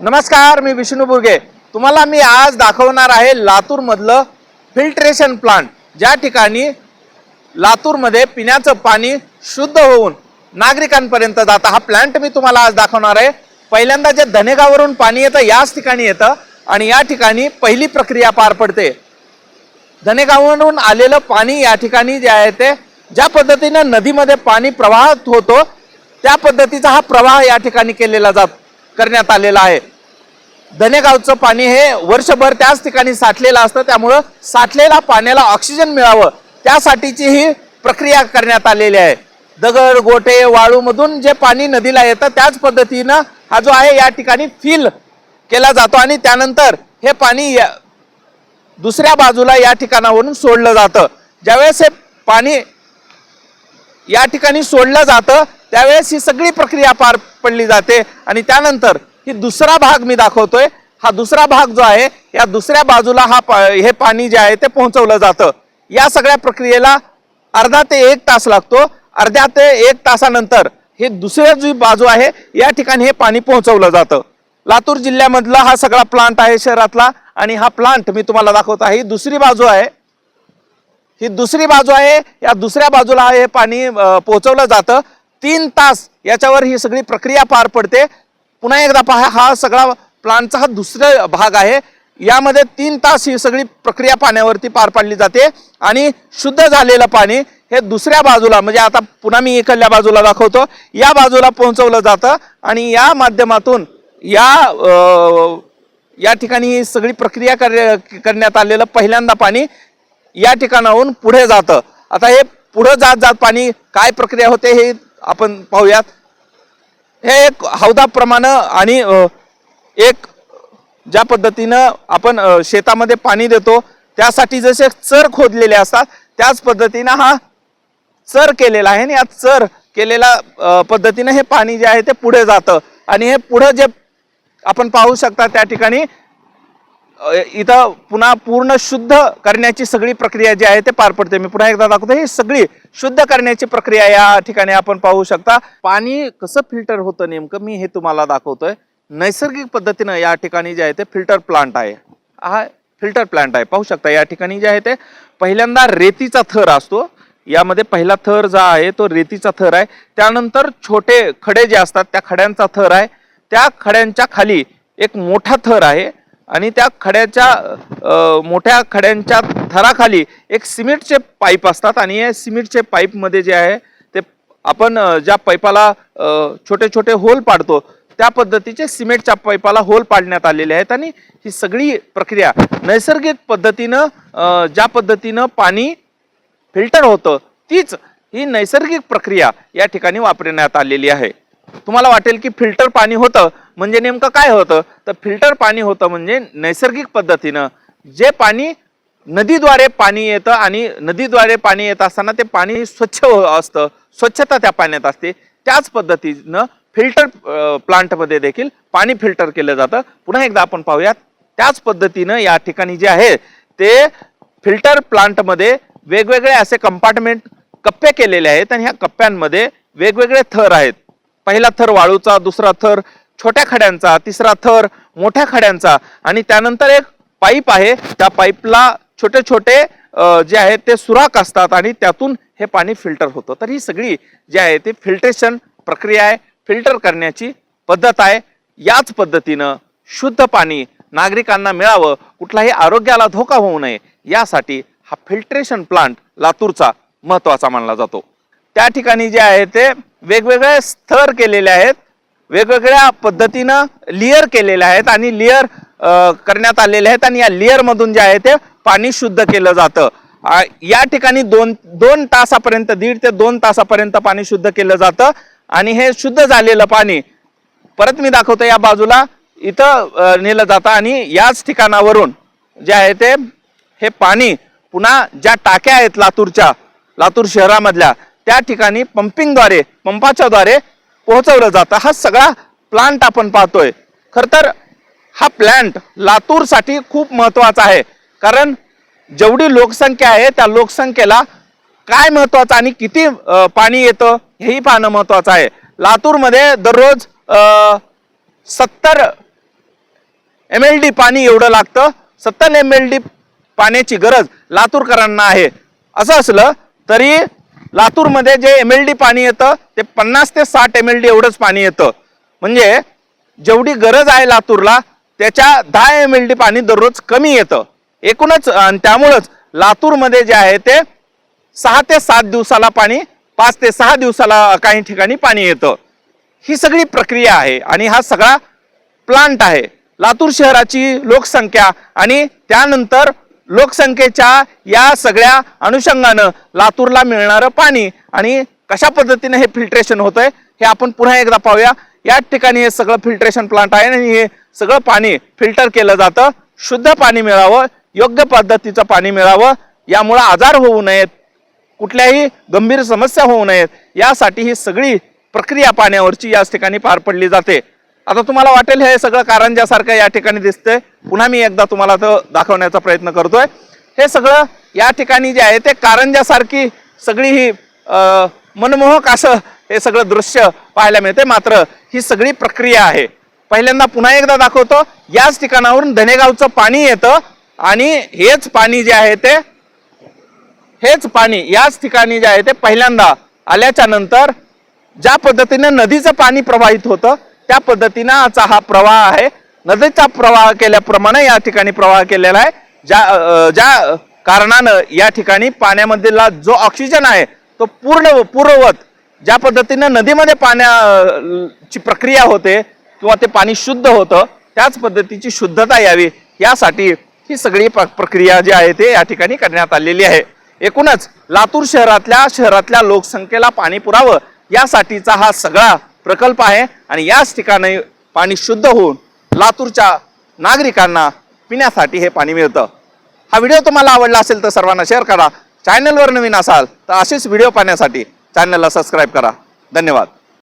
नमस्कार, मी विष्णू बुर्गे। तुम्हाला मी आज दाखवणार आहे लातूर मधलं फिल्ट्रेशन प्लांट, ज्या ठिकाणी लातूर मध्ये पिण्याचं पाणी शुद्ध होऊन नागरिकांपर्यंत जातं। हा प्लांट मी तुम्हाला आज दाखवणार आहे। पहिल्यांदा जे धनेगावरून पाणी येतं याच ठिकाणी येतं आणि या ठिकाणी पहिली प्रक्रिया पार पडते। धनेगावरून आलेलं पाणी या ठिकाणी जे आहे ते ज्या पद्धतीने नदीमध्ये पाणी प्रवाहित होतो त्या पद्धतीचा हा प्रवाह या ठिकाणी करण्यात आलेला आहे। धनेगावचं पाणी हे वर्षभर त्याच ठिकाणी साठलेलं असतं, त्यामुळे साठलेल्या पाण्याला ऑक्सिजन मिळावं त्यासाठीची ही प्रक्रिया करण्यात आलेली आहे। दगड गोटे वाळू मधून जे पाणी नदीला येतं त्याच पद्धतीनं हा जो आहे या ठिकाणी फिल केला जातो आणि त्यानंतर हे पाणी दुसऱ्या बाजूला या ठिकाणावरून सोडलं जातं। ज्यावेळेस हे पाणी या ठिकाणी सोडलं जातं त्यावेळेस ही सगळी प्रक्रिया पार पडली जाते आणि त्यानंतर ही दुसरा भाग मी दाखवतोय। हा दुसरा भाग जो आहे या दुसऱ्या बाजूला हे पाणी जे आहे ते पोहोचवलं जातं। या सगळ्या प्रक्रियेला अर्धा ते 1 तास लागतो। अर्ध्या ते 1 तासानंतर हे दुसरी जी बाजू आहे या ठिकाणी हे पाणी पोहोचवलं जातं। लातूर जिल्ह्यामधला हा सगळा प्लांट आहे शहरातला आणि हा प्लांट मी तुम्हाला दाखवतो आहे। ही दुसरी बाजू आहे, ही दुसरी बाजू आहे। या दुसऱ्या बाजूला हे पाणी पोहोचवलं जातं। 3 तास याच्यावर ही सगळी प्रक्रिया पार पडते। पुन्हा एकदा पहा, हा सगळा प्लांटचा हा दुसरा भाग आहे। यामध्ये 3 तास ही सगळी प्रक्रिया पाण्यावरती पार पाडली जाते आणि शुद्ध झालेलं पाणी हे दुसऱ्या बाजूला, म्हणजे आता पुन्हा मी इकडल्या बाजूला दाखवतो, या बाजूला पोहोचवलं जातं आणि या माध्यमातून या ठिकाणी ही सगळी प्रक्रिया करण्यात आलेलं पहिल्यांदा पाणी या ठिकाणाहून पुढे जातं। आता हे पुढे जात पाणी काय प्रक्रिया होते हे आपण पाहूयात। हे एक हौदाप्रमाणे आणि एक ज्या पद्धतीनं आपण शेतामध्ये पाणी देतो त्यासाठी जसे चर खोदलेले असतात त्याच पद्धतीनं हा चर केलेला आहे आणि या चर केलेल्या पद्धतीने हे पाणी जे आहे ते पुढे जातं आणि हे पुढे जे आपण पाहू शकता त्या ठिकाणी इथं पुन्हा पूर्ण शुद्ध करण्याची सगळी प्रक्रिया जी आहे ते पार पडते। मी पुन्हा एकदा दाखवतो, ही सगळी शुद्ध करण्याची प्रक्रिया या ठिकाणी आपण पाहू शकता। पाणी कसं फिल्टर होतं नेमकं मी हे तुम्हाला दाखवतोय। नैसर्गिक पद्धतीने या ठिकाणी जे आहे ते फिल्टर प्लांट आहे। हा फिल्टर प्लांट आहे, पाहू शकता। या ठिकाणी जे आहे ते पहिल्यांदा रेतीचा थर असतो। यामध्ये पहिला थर जो आहे तो रेतीचा थर आहे। त्यानंतर छोटे खडे जे असतात त्या खड्यांचा थर आहे। त्या खड्यांच्या खाली एक मोठा थर आहे आणि त्या मोठ्या खड्यांच्या थराखाली एक सिमेंटचे पाईप असतात आणि या सिमेंटचे पाईप मध्ये जे आहे ते आपण ज्या पाईपाला छोटे छोटे होल पाडतो त्या पद्धतीचे सिमेंटच्या पाईपाला होल पाडण्यात आलेले आहेत आणि ही सगळी प्रक्रिया नैसर्गिक पद्धतीनं ज्या पद्धतीनं पाणी फिल्टर होतं तीच ही नैसर्गिक प्रक्रिया या ठिकाणी वापरण्यात आलेली आहे। तुम्हाला वाटेल की फिल्टर पाणी होतं म्हणजे नेमकं काय होतं, तर फिल्टर पाणी होतं म्हणजे नैसर्गिक पद्धतीनं जे पाणी नदीद्वारे पाणी येतं आणि नदीद्वारे पाणी येत असताना ते पाणी स्वच्छ असतं, स्वच्छता त्या पाण्यात असते। त्याच पद्धतीनं फिल्टर प्लांट मध्ये देखील पाणी फिल्टर केलं जातं। पुन्हा एकदा आपण पाहूयात, त्याच पद्धतीनं या ठिकाणी जे आहे ते फिल्टर प्लांट मध्ये वेगवेगळे असे कंपार्टमेंट कप्पे केलेले आहेत आणि ह्या कप्प्यांमध्ये वेगवेगळे थर आहेत। पहिला थर वाळूचा, दुसरा थर छोट्या खड्यांचा, तिसरा थर मोठ्या खड्यांचा आणि त्यानंतर एक पाईप आहे। त्या पाईपला छोटे छोटे जे आहेत ते सुराख असतात आणि त्यातून हे पाणी फिल्टर होतं। तर ही सगळी जी आहे ते फिल्ट्रेशन प्रक्रिया आहे, फिल्टर करण्याची पद्धत आहे। याच पद्धतीनं शुद्ध पाणी नागरिकांना मिळावं, कुठलाही आरोग्याला धोका होऊ नये यासाठी हा फिल्ट्रेशन प्लांट लातूरचा महत्त्वाचा मानला जातो। त्या ठिकाणी जे आहे ते वेगवेगळे स्तर केलेले आहेत, वेगवेगळ्या पद्धतीनं लेयर केलेले आहेत आणि लेयर करण्यात आलेले आहेत आणि या लेयर मधून जे आहे ते पाणी शुद्ध केलं जातं। या ठिकाणी 2 तासापर्यंत 1.5 ते 2 तासापर्यंत पाणी शुद्ध केलं जातं आणि हे शुद्ध झालेलं पाणी परत मी दाखवतो या बाजूला इथं नेलं जातं आणि याच ठिकाणावरून जे आहे ते हे पाणी पुन्हा ज्या टाक्या आहेत लातूर शहरामधल्या त्या ठिकाणी पंपाच्या द्वारे पोहोचवलं जातं। हा सगळा प्लांट आपण पाहतोय। खर तर हा प्लांट लातूर साठी खूप महत्त्वाचा आहे, कारण जेवढी लोकसंख्या आहे त्या लोकसंख्येला काय महत्त्वाचं आणि किती पाणी येतं हेही पाहणं महत्त्वाचं आहे। लातूर मध्ये दररोज 70 MLD पाणी एवढं लागतं, 70 MLD पाण्याची गरज लातूरकरांना आहे. असं असलं तरी लातूरमध्ये जे MLD पाणी येतं ते 50 ते 60 MLD एवढंच पाणी येतं. म्हणजे जेवढी गरज आहे लातूरला त्याच्या 10 MLD पाणी दररोज कमी येतं एकूणच. त्यामुळंच लातूरमध्ये जे आहे ते 6 ते 7 दिवसाला पाणी, 5 ते 6 दिवसाला काही ठिकाणी पाणी येतं. ही सगळी प्रक्रिया आहे आणि हा सगळा प्लांट आहे. लातूर शहराची लोकसंख्या आणि त्यानंतर लोकसंख्येच्या या सगळ्या अनुषंगानं लातूरला मिळणारं पाणी आणि कशा पद्धतीने हे फिल्ट्रेशन होतंय हे आपण पुन्हा एकदा पाहूया. या ठिकाणी हे सगळं फिल्ट्रेशन प्लांट आहे आणि हे सगळं पाणी फिल्टर केलं जातं. शुद्ध पाणी मिळावं, योग्य पद्धतीचं पाणी मिळावं, यामुळे आजार होऊ नयेत, कुठल्याही गंभीर समस्या होऊ नयेत, यासाठी ही सगळी प्रक्रिया पाण्यावरची याच ठिकाणी पार पडली जाते. आता तुम्हाला वाटेल हे सगळं कारंजासारखं या ठिकाणी दिसतंय. पुन्हा मी एकदा तुम्हाला तो दाखवण्याचा प्रयत्न करतोय. हे सगळं या ठिकाणी जे आहे ते कारंजासारखी सगळी ही मनमोहक असं हे सगळं दृश्य पाहायला मिळते. मात्र ही सगळी प्रक्रिया आहे. पहिल्यांदा पुन्हा एकदा दाखवतो. याच ठिकाणावरून धनेगावचं पाणी येतं आणि हेच पाणी जे आहे ते याच ठिकाणी जे आहे ते पहिल्यांदा आल्याच्या नंतर ज्या पद्धतीने नदीचं पाणी प्रवाहित होतं त्या पद्धतीने हा प्रवाह आहे. नदीचा प्रवाह केल्याप्रमाणे या ठिकाणी प्रवाह केलेला आहे. ज्या कारणानं या ठिकाणी पाण्यामधला जो ऑक्सिजन आहे तो पूर्ववत ज्या पद्धतीने नदीमध्ये पाण्याची प्रक्रिया होते किंवा ते पाणी शुद्ध होतं त्याच पद्धतीची शुद्धता यावी यासाठी ही सगळी प्रक्रिया जी आहे ते या ठिकाणी करण्यात आलेली आहे. एकूणच लातूर शहरातल्या लोकसंख्येला पाणी पुरावं यासाठीचा हा सगळा प्रकल्प आहे आणि याच ठिकाणी पाणी शुद्ध होऊन लातूरच्या नागरिकांना पिण्यासाठी हे पाणी मिळतं. हा व्हिडिओ तुम्हाला आवडला असेल तर सर्वांना शेअर करा. चॅनलवर नवीन असाल तर असेच व्हिडिओ पाहण्यासाठी चॅनलला सबस्क्राईब करा. धन्यवाद.